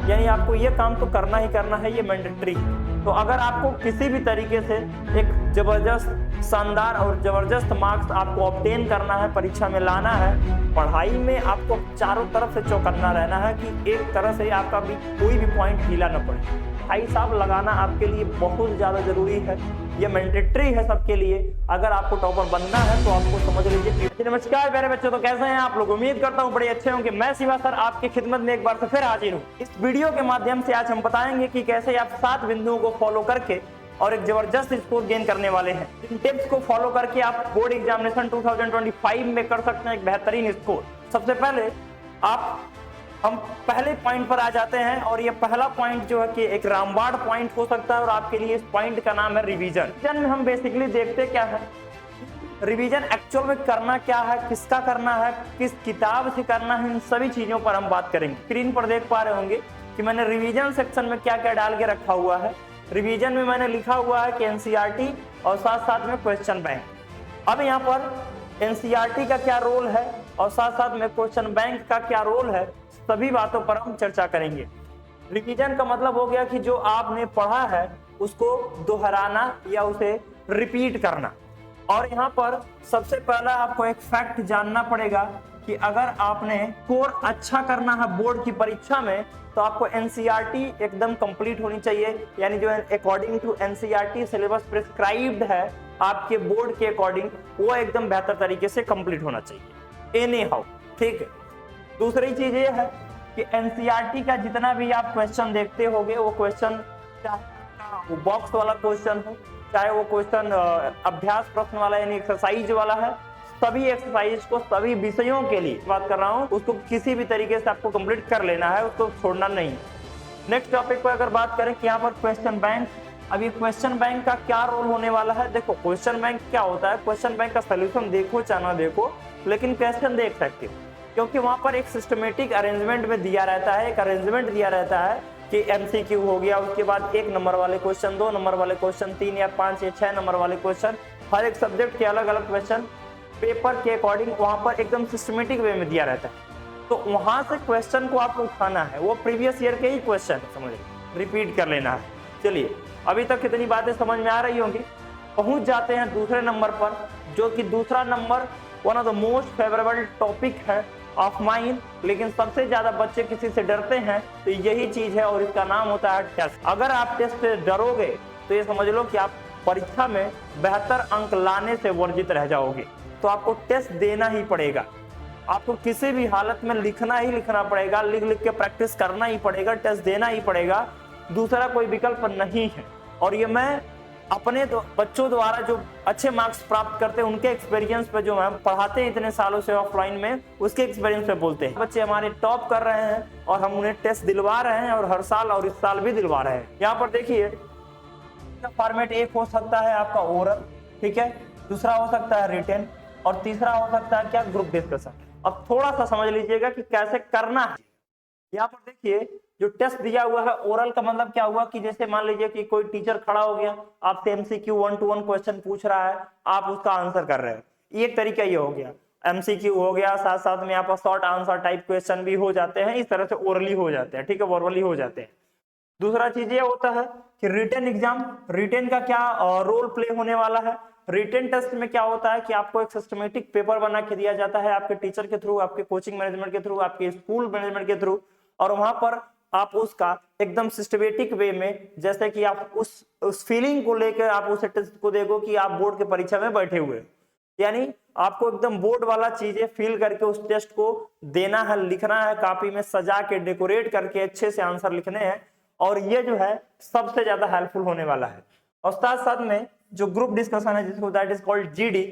यानी आपको ये काम तो करना ही करना है, ये मैंडेटरी है। तो अगर आपको किसी भी तरीके से एक जबरदस्त शानदार और जबरदस्त मार्क्स आपको ऑब्टेन करना है, परीक्षा में लाना है, पढ़ाई में आपको चारों तरफ से चौकन्ना रहना है कि एक तरह से आपका भी कोई भी पॉइंट ढीला न पड़े। हाई साहब लगाना आपके लिए बहुत ज्यादा जरूरी है, ये मैंडेटरी है सबके लिए। अगर आपको टॉपर बनना है तो आपको समझ लीजिए। नमस्कार प्यारे बच्चों, तो कैसे हैं आप लोग? उम्मीद करता हूं बड़े अच्छे होंगे। मैं शिवा सर आपकी खिदमत में एक बार से फिर हाजिर हूं। इस वीडियो के माध्यम से आज हम बताएंगे कि कैसे आप 7 बिंदुओं को फॉलो करके और एक जबरदस्त स्कोर गेन करने वाले हैं। इन टिप्स को फॉलो करके आप बोर्ड एग्जामिनेशन 2025 में कर सकते हैं एक बेहतरीन स्कोर। सबसे पहले हम पहले पॉइंट पर आ जाते हैं, और ये पहला पॉइंट जो है कि एक रामबाण पॉइंट हो सकता है, और आपके लिए इस पॉइंट का नाम है रिवीजन। रिवीजन में हम बेसिकली देखते क्या है, रिवीजन एक्चुअल में करना क्या है, किसका करना है, किस किताब से करना है, इन सभी चीजों पर हम बात करेंगे। स्क्रीन पर देख पा रहे होंगे कि मैंने रिवीजन सेक्शन में क्या क्या डाल के रखा हुआ है। रिवीजन में मैंने लिखा हुआ है कि एनसीईआरटी और साथ साथ में क्वेश्चन बैंक। अब यहाँ पर एनसीईआरटी का क्या रोल है और साथ साथ में क्वेश्चन बैंक का क्या रोल है, सभी बातों पर हम चर्चा करेंगे। रिवीजन का मतलब हो गया कि जो आपने पढ़ा है उसको दोहराना या उसे रिपीट करना। और यहाँ पर सबसे पहला आपको एक फैक्ट जानना पड़ेगा कि अगर आपने स्कोर अच्छा करना है बोर्ड की परीक्षा में तो आपको एनसीईआरटी एकदम कंप्लीट होनी चाहिए, यानी जो according to NCERT syllabus prescribed है आपके बोर्ड के अकॉर्डिंग, वो एकदम बेहतर तरीके से कंप्लीट होना चाहिए एनी हाउ, ठीक है। दूसरी चीज ये है कि एनसीईआरटी का जितना भी आप क्वेश्चन देखते होंगे, वो क्वेश्चन चाहे वो बॉक्स वाला क्वेश्चन हो, चाहे वो क्वेश्चन अभ्यास प्रश्न वाला यानी एक्सरसाइज वाला है, सभी एक्सरसाइज को सभी विषयों के लिए बात कर रहा हूं, उसको किसी भी तरीके से आपको कंप्लीट कर लेना है, उसको छोड़ना नहीं। नेक्स्ट टॉपिक पर अगर बात करें कि यहाँ पर क्वेश्चन बैंक, अभी क्वेश्चन बैंक का क्या रोल होने वाला है। देखो क्वेश्चन बैंक क्या होता है, क्वेश्चन बैंक का सोल्यूशन देखो चाहे ना देखो, लेकिन क्वेश्चन देख सकते हो, क्योंकि वहां पर एक सिस्टमेटिक अरेंजमेंट में दिया रहता है, एक अरेंजमेंट दिया रहता है कि एमसीक्यू हो गया, उसके बाद 1 नंबर वाले क्वेश्चन, 2 नंबर वाले क्वेश्चन, 3 या 5 या 6 नंबर वाले क्वेश्चन, हर एक सब्जेक्ट के अलग अलग क्वेश्चन पेपर के अकॉर्डिंग वहां पर एकदम सिस्टमेटिक वे में दिया रहता है। तो वहां से क्वेश्चन को आपको उठाना है, वो प्रीवियस ईयर के ही क्वेश्चन समझ रिपीट कर लेना है। चलिए अभी तक कितनी बातें समझ में आ रही होंगी। पहुंच जाते हैं दूसरे नंबर पर, जो कि दूसरा number one of the most favourable topic है ऑफ माइंड, लेकिन सबसे ज्यादा बच्चे किसी से डरते हैं तो यही चीज है, और इसका नाम होता है टेस्ट। अगर आप टेस्ट से डरोगे तो ये समझ लो कि आप परीक्षा में बेहतर अंक लाने से वर्जित रह जाओगे। तो आपको टेस्ट देना ही पड़ेगा, आपको किसी भी हालत में लिखना ही लिखना पड़ेगा, लिख लिख के प्रैक्टिस करना ही पड़ेगा, टेस्ट देना ही पड़ेगा, दूसरा कोई विकल्प नहीं है। और ये मैं अपने बच्चों द्वारा जो अच्छे मार्क्स प्राप्त करते हैं उनके एक्सपीरियंस पे, जो हम पढ़ाते हैं इतने सालों से ऑफलाइन में, उसके एक्सपीरियंस पे बोलते हैं। बच्चे हमारे टॉप कर रहे हैं और हम उन्हें टेस्ट दिलवा रहे हैं, और हर साल और इस साल भी दिलवा रहे हैं। यहाँ पर देखिए फॉर्मेट एक हो सकता है आपका ओरल, ठीक है, दूसरा हो सकता है रिटन, और तीसरा हो सकता है क्या, ग्रुप डिस्कशन। अब थोड़ा सा समझ लीजिएगा कि कैसे करना है। यहाँ पर देखिए जो टेस्ट दिया हुआ है ओरल का मतलब क्या हुआ कि जैसे मान लीजिए कि कोई टीचर खड़ा हो गया, आपसे एमसीक्यू 1 to 1 क्वेश्चन पूछ रहा है, आप उसका आंसर कर रहे हैं, एक तरीका ये हो गया, एमसीक्यू हो गया, साथ साथ में यहाँ पर शॉर्ट आंसर टाइप क्वेश्चन भी हो जाते हैं, इस तरह से ओरली हो जाते हैं, ठीक है, वर्बली हो जाते हैं। दूसरा चीज ये होता है कि रिटन एग्जाम, रिटन का क्या रोल प्ले होने वाला है। रिटन टेस्ट में क्या होता है कि आपको एक सिस्टमेटिक पेपर बना के दिया जाता है आपके टीचर के थ्रू, आपके कोचिंग मैनेजमेंट के थ्रू, आपके स्कूल मैनेजमेंट के थ्रू, और वहां पर आप उसका एकदम सिस्टमेटिक वे में, जैसे कि आप उस फीलिंग को लेकर आप उस टेस्ट को देखो कि आप बोर्ड के परीक्षा में बैठे हुए, यानी आपको एकदम बोर्ड वाला चीजें फील करके उस टेस्ट को देना है, लिखना है, कॉपी में सजा के डेकोरेट करके अच्छे से आंसर लिखने हैं, और ये जो है सबसे ज्यादा हेल्पफुल होने वाला है। और साथ साथ में जो ग्रुप डिस्कशन है, जिसको that is called GD,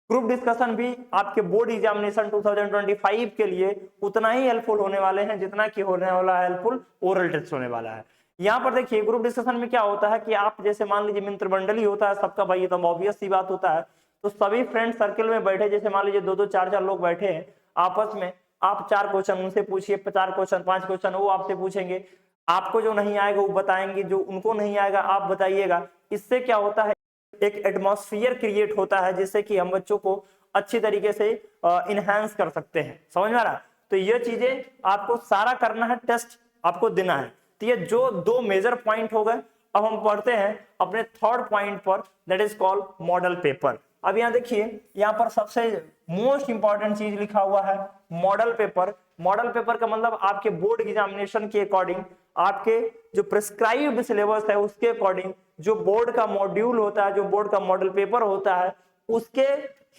group discussion भी आपके बोर्ड एग्जामिनेशन 2025 के लिए उतना ही हेल्पफुल होने वाले हैं जितना कि होने वाला हेल्पफुल ओरल टेस्ट होने वाला है। यहाँ पर देखिए ग्रुप डिस्कशन में क्या होता है कि आप जैसे मान लीजिए मित्र मंडली होता है सबका, भाई ये तो ऑब्वियस सी बात होता है, तो सभी फ्रेंड सर्कल में बैठे, जैसे मान लीजिए 2-2 4-4 लोग बैठे हैं आपस में, आप 4 क्वेश्चन उनसे पूछिए, 4 क्वेश्चन 5 क्वेश्चन वो आपसे पूछेंगे, आपको जो नहीं आएगा वो बताएंगे, जो उनको नहीं आएगा आप बताइएगा। इससे क्या होता है, एक एटमॉस्फेयर क्रिएट होता है जिससे कि हम बच्चों को अच्छी तरीके से इनहेंस कर सकते हैं। समझ में आ रहा? तो ये चीजें आपको सारा करना है, टेस्ट आपको देना है। तो ये जो दो मेजर पॉइंट हो गए। अब हम पढ़ते हैं अपने थर्ड पॉइंट पर, that is called model paper. अब यहाँ देखिए, यहाँ पर सबसे मोस्ट इंपॉर्टेंट चीज लिखा हुआ है मॉडल पेपर। मॉडल पेपर का मतलब आपके बोर्ड एग्जामिनेशन के अकॉर्डिंग, आपके जो प्रिस्क्राइब्ड सिलेबस है उसके अकॉर्डिंग, जो बोर्ड का मॉड्यूल होता है, जो बोर्ड का मॉडल पेपर होता है, उसके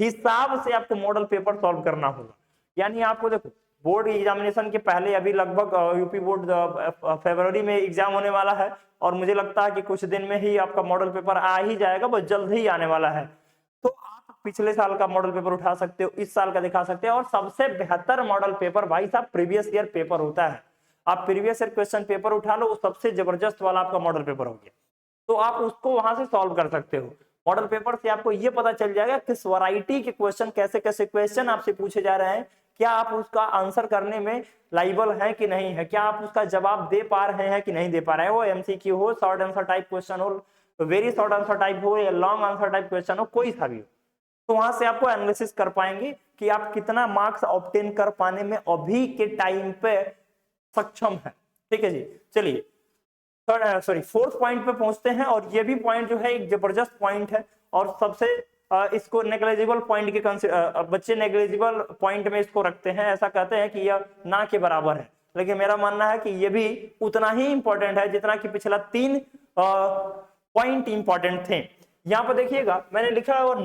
हिसाब से आपको मॉडल पेपर सॉल्व करना होगा। यानी आपको देखो, बोर्ड एग्जामिनेशन के पहले अभी लगभग यूपी बोर्ड फरवरी में एग्जाम होने वाला है, और मुझे लगता है कि कुछ दिन में ही आपका मॉडल पेपर आ ही जाएगा, बहुत जल्द ही आने वाला है। तो आप पिछले साल का मॉडल पेपर उठा सकते हो, इस साल का दिखा सकते हो, और सबसे बेहतर मॉडल पेपर भाई साहब प्रीवियस ईयर पेपर होता है। आप प्रीवियस ईयर क्वेश्चन पेपर उठा लो, वो सबसे जबरदस्त वाला आपका मॉडल पेपर हो गया, तो आप उसको वहां से सॉल्व कर सकते हो। मॉडल पेपर से आपको ये पता चल जाएगा किस वैरायटी के क्वेश्चन, कैसे कैसे क्वेश्चन आपसे पूछे जा रहे हैं, क्या आप उसका आंसर करने में लाइबल है कि नहीं है, क्या आप उसका जवाब दे पा रहे हैं कि नहीं दे पा रहे हैं। वो एमसीक्यू हो, शॉर्ट आंसर टाइप क्वेश्चन हो, वेरी शॉर्ट आंसर टाइप हो, या लॉन्ग आंसर टाइप क्वेश्चन हो, कोई सा भी हो, तो वहां से आपको एनालिसिस कर पाएंगे कि आप कितना मार्क्स ऑब्टेन कर पाने में अभी के टाइम पे सक्षम है। ठीक है जी, चलिए फोर्थ पॉइंट पे पहुंचते हैं, और ये भी पॉइंट जो है एक जबरदस्त पॉइंट है, और सबसे इसको नेग्लिजिबल पॉइंट के बच्चे नेग्लिजिबल पॉइंट में इसको रखते हैं, ऐसा कहते हैं कि यह ना के बराबर है, लेकिन मेरा मानना है कि ये भी उतना ही इंपॉर्टेंट है जितना कि पिछला 3 पॉइंट इंपॉर्टेंट थे। यहाँ पर देखिएगा मैंने लिखा है, और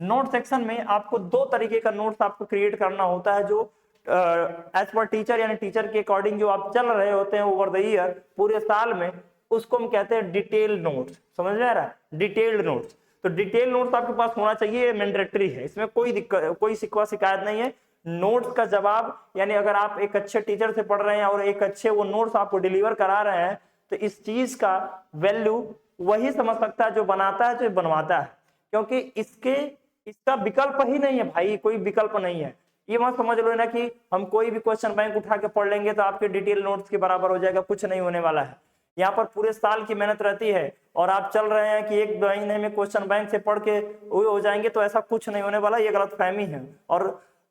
नोट सेक्शन में आपको 2 तरीके का नोट्स आपको क्रिएट करना होता है, जो एज पर टीचर, यानी टीचर के अकॉर्डिंग जो आप चल रहे होते हैं ओवर द ईयर, पूरे साल में, उसको हम कहते हैं डिटेल नोट्स। समझ में आ रहा है, डिटेल्ड नोट्स। तो डिटेल नोट्स आपके पास होना चाहिए, मैंडेटरी है, इसमें कोई दिक्कत, कोई शिकवा शिकायत नहीं है। नोट्स का जवाब, यानी अगर आप एक अच्छे टीचर से पढ़ रहे हैं और एक अच्छे वो नोट्स आपको डिलीवर करा रहे हैं, तो इस चीज का वैल्यू वही समझ सकता है जो बनाता है, जो बनवाता है, क्योंकि इसका विकल्प ही नहीं है भाई, कोई विकल्प नहीं है। ये मत समझ लो ना कि हम कोई भी क्वेश्चन बैंक उठा के पढ़ लेंगे तो आपके डिटेल नोट्स के बराबर हो जाएगा, कुछ नहीं होने वाला है। यहाँ पर पूरे साल की मेहनत रहती है, और आप चल रहे हैं कि 1 महीने में क्वेश्चन बैंक से पढ़ के वो हो जाएंगे, तो ऐसा कुछ नहीं होने वाला, ये गलतफहमी है। और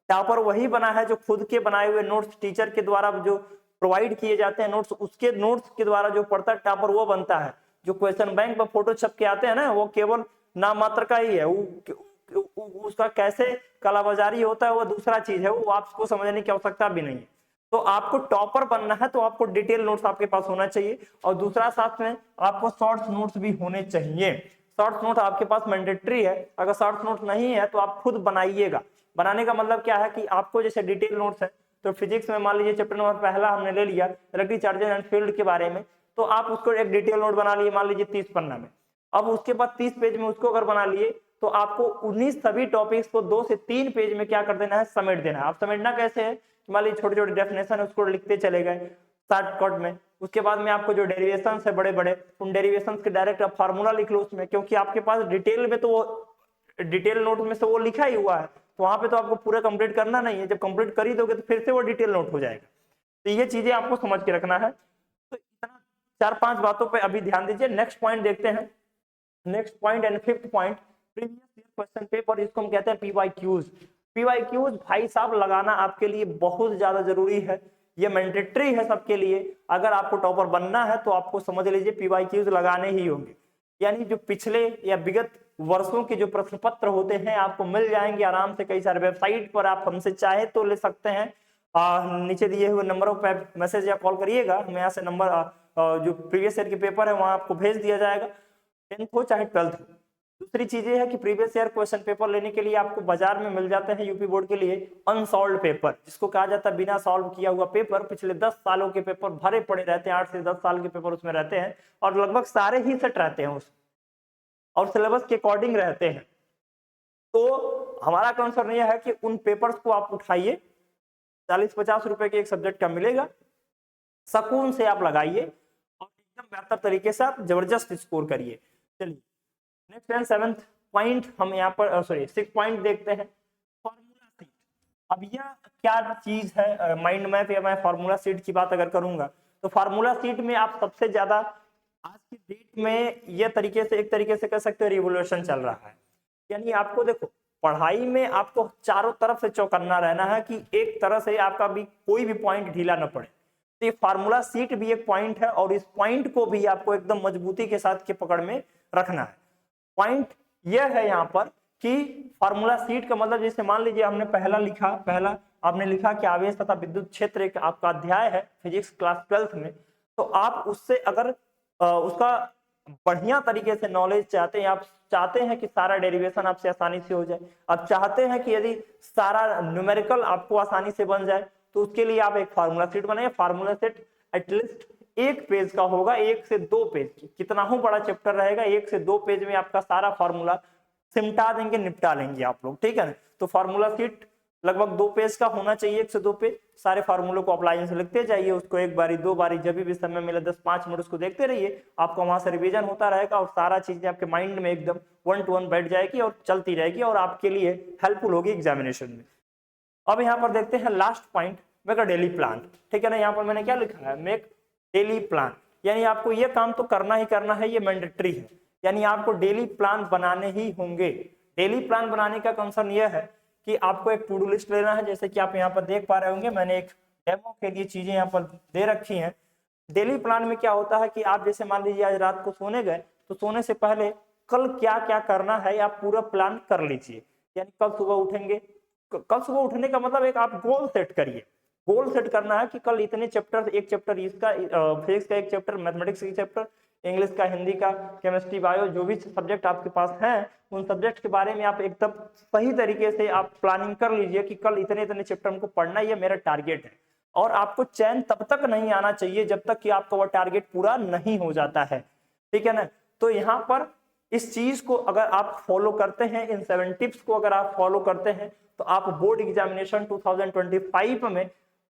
टॉपर वही बना है जो खुद के बनाए हुए नोट्स, टीचर के द्वारा जो प्रोवाइड किए जाते हैं नोट्स, उसके नोट्स के द्वारा जो पढ़ता है टॉपर, वो बनता है। जो क्वेश्चन बैंक पर फोटो छप के आते हैं ना, वो केवल नाम मात्र का ही है, उसका कैसे कालाबाजारी होता है वो दूसरा चीज है, वो आपको समझने की आवश्यकता भी नहीं है। तो आपको टॉपर बनना है तो आपको डिटेल नोट्स आपके पास होना चाहिए, और दूसरा साथ में आपको शॉर्ट्स नोट्स भी होने चाहिए। शॉर्ट्स नोट आपके पास मैंडेटरी है, अगर शॉर्ट्स नोट नहीं है तो आप खुद बनाइएगा। बनाने का मतलब क्या है कि आपको जैसे डिटेल नोट्स है, तो फिजिक्स में मान लीजिए चैप्टर नंबर पहला हमने ले लिया इलेक्ट्रिक चार्जेस एंड फील्ड के बारे में, तो आप उसको एक डिटेल नोट बना लिए मान लीजिए 30 पन्ना में। अब उसके बाद 30 पेज में उसको अगर बना लिए, तो आपको 19 सभी टॉपिक्स को 2 से 3 पेज में क्या कर देना है, समेट देना है। आप समेटना कैसे है, मान लीजिए छोटे छोटे डेफिनेशन है उसको लिखते चले गए शॉर्टकट में, उसके बाद में आपको जो डेरिवेशंस है बड़े बड़े, उन डेरिवेशंस के डायरेक्ट आप फार्मूला लिख लो उसमें, क्योंकि आपके पास डिटेल में तो वो डिटेल नोट में से वो लिखा ही हुआ है, तो वहां पे तो आपको पूरा कंप्लीट करना नहीं है। जब कंप्लीट कर ही दोगे तो फिर से वो डिटेल नोट हो जाएगा। तो ये चीजें आपको समझ के रखना है। तो इतना 4-5 बातों पे अभी ध्यान दीजिए। नेक्स्ट पॉइंट देखते हैं, next point and 5th point, previous year question paper, इसको हम कहते हैं पीवाईक्यूज। पीवाईक्यूज भाई साहब लगाना आपके लिए बहुत ज्यादा जरूरी है, ये मैंडेटरी है सबके लिए। अगर आपको टॉपर बनना है तो आपको समझ लीजिए पीवाईक्यूज लगाने ही होंगे। यानी जो पिछले या विगत वर्षों के जो प्रश्न पत्र होते हैं आपको मिल जाएंगे आराम से, कई सारे वेबसाइट पर आप हमसे चाहे तो ले सकते हैं। नीचे दिए हुए नंबरों पर मैसेज या कॉल करिएगा, हम यहाँ से नंबर जो प्रीवियस ईयर के पेपर है वहां आपको भेज दिया जाएगा, 10th हो चाहे 12th हो। दूसरी चीज ये है कि प्रीवियस ईयर क्वेश्चन पेपर लेने के लिए आपको बाजार में मिल जाते हैं यूपी बोर्ड के लिए अनसॉल्व्ड पेपर, जिसको कहा जाता है बिना सॉल्व किया हुआ पेपर। पिछले 10 सालों के पेपर भरे पड़े रहते हैं, 8 से 10 साल के पेपर उसमें रहते हैं, और लगभग सारे ही सेट रहते हैं उसमें, और सिलेबस के अकॉर्डिंग रहते हैं। तो हमारा कंसर्न यह है कि उन पेपर्स को आप उठाइए, 40-50 रुपए के एक सब्जेक्ट का मिलेगा, सुकून से आप लगाइए और एकदम बेहतर तरीके से आप जबरदस्त स्कोर करिए। चलिए नेक्स्ट एंड 7th पॉइंट हम यहाँ पर 6th पॉइंट देखते हैं, फार्मूला सीट। अब यह क्या चीज है, माइंड मैप या मैं फार्मूला सीट की बात अगर करूंगा तो फार्मूला सीट में आप सबसे ज्यादा आज की डेट में यह तरीके से, एक तरीके से कह सकते हो रिवोल्यूशन चल रहा है। यानी आपको देखो पढ़ाई में आपको चारों तरफ से चौकन्ना रहना है कि एक तरह से आपका भी कोई भी पॉइंट ढीला न पड़े। तो ये फार्मूला सीट भी एक पॉइंट है और इस पॉइंट को भी आपको एकदम मजबूती के साथ के पकड़ में रखना है। पॉइंट यह है यहाँ पर कि फार्मूला सीट का मतलब जैसे मान लीजिए हमने पहला आपने लिखा कि आवेश तथा विद्युत क्षेत्र एक आपका अध्याय है फिजिक्स क्लास 12th में, तो आप उससे अगर उसका बढ़िया तरीके से नॉलेज चाहते हैं, आप चाहते हैं कि सारा डेरिवेशन आपसे आसानी से हो जाए, आप चाहते हैं कि यदि सारा न्यूमेरिकल आपको आसानी से बन जाए, तो उसके लिए आप एक फार्मूला सीट बनाइए। फार्मूला सेट एटलीस्ट 1 पेज का होगा, 1 से 2 पेज की, कितना हो बड़ा चैप्टर रहेगा, 1 से 2 पेज में आपका सारा फार्मूला सिमटा देंगे, निपटा लेंगे आप लोग, ठीक है ना। तो फार्मूला सीट लगभग 2 पेज का होना चाहिए, 1 से 2 पेज। सारे फार्मूलों को आप लाइन से लिखते जाइए, उसको एक बारी 2 बारी जब भी समय मिले 10-5 मिनट उसको देखते रहिए, आपका वहां से रिवीजन होता रहेगा और सारा चीजें आपके माइंड में एकदम 1 to 1 बैठ जाएगी और चलती रहेगी और आपके लिए हेल्पफुल होगी एग्जामिनेशन में। अब यहाँ पर देखते हैं last point, make a daily plan, ठीक है ना। यहाँ पर मैंने क्या लिखा है, मेक डेली प्लान, यानी आपको ये काम तो करना ही करना है, ये मैंडेटरी है, यानी आपको डेली प्लान बनाने ही होंगे। डेली प्लान बनाने का कंसर्न यह है कि आपको एक टू डू लिस्ट लेना है, जैसे कि आप यहाँ पर देख पा रहे होंगे, मैंने एक डेमो के लिए चीजें यहाँ पर दे रखी हैं। डेली प्लान में क्या होता है कि आप जैसे मान लीजिए आज रात को सोने गए, तो सोने से पहले कल क्या क्या करना है आप पूरा प्लान कर लीजिए, यानी कल सुबह उठेंगे, कल सुबह उठने का मतलब एक आप गोल सेट करिए। गोल सेट करना है कि कल इतने चैप्टर, एक चैप्टर इसका फिजिक्स का, एक चैप्टर मैथमेटिक्स का चैप्टर, इंग्लिश का, हिंदी का, केमिस्ट्री, बायो, जो भी सब्जेक्ट आपके पास हैं उन सब्जेक्ट के बारे में आप एकदम सही तरीके से आप प्लानिंग कर लीजिए कि कल इतने इतने चैप्टर हमको पढ़ना, ये मेरा टारगेट है। और आपको चैन तब तक नहीं आना चाहिए जब तक कि आपका वो टारगेट पूरा नहीं हो जाता है, ठीक है ना। तो यहाँ पर इस चीज को अगर आप फॉलो करते हैं, इन 7 टिप्स को अगर आप फॉलो करते हैं, तो आप बोर्ड एग्जामिनेशन 2025 में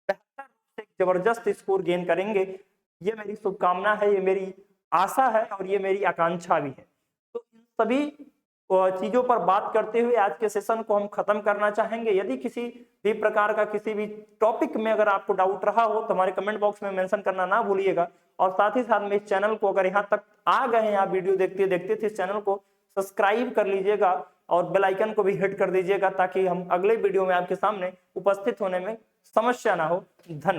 बेहतर से जबरदस्त स्कोर गेन करेंगे। ये मेरी शुभकामना है, ये मेरी आशा है और ये मेरी आकांक्षा भी है। तो इन सभी चीजों पर बात करते हुए आज के सेशन को हम खत्म करना चाहेंगे। यदि किसी भी प्रकार का किसी भी टॉपिक में अगर आपको डाउट रहा हो तो हमारे कमेंट बॉक्स में मेंशन करना ना भूलिएगा। और साथ ही साथ में इस चैनल को अगर यहाँ तक आ गए हैं, आप वीडियो देखते देखते तो इस चैनल को सब्सक्राइब कर लीजिएगा और बेल आइकन को भी हिट कर दीजिएगा, ताकि हम अगले वीडियो में आपके सामने उपस्थित होने में समस्या ना हो। धन्यवाद।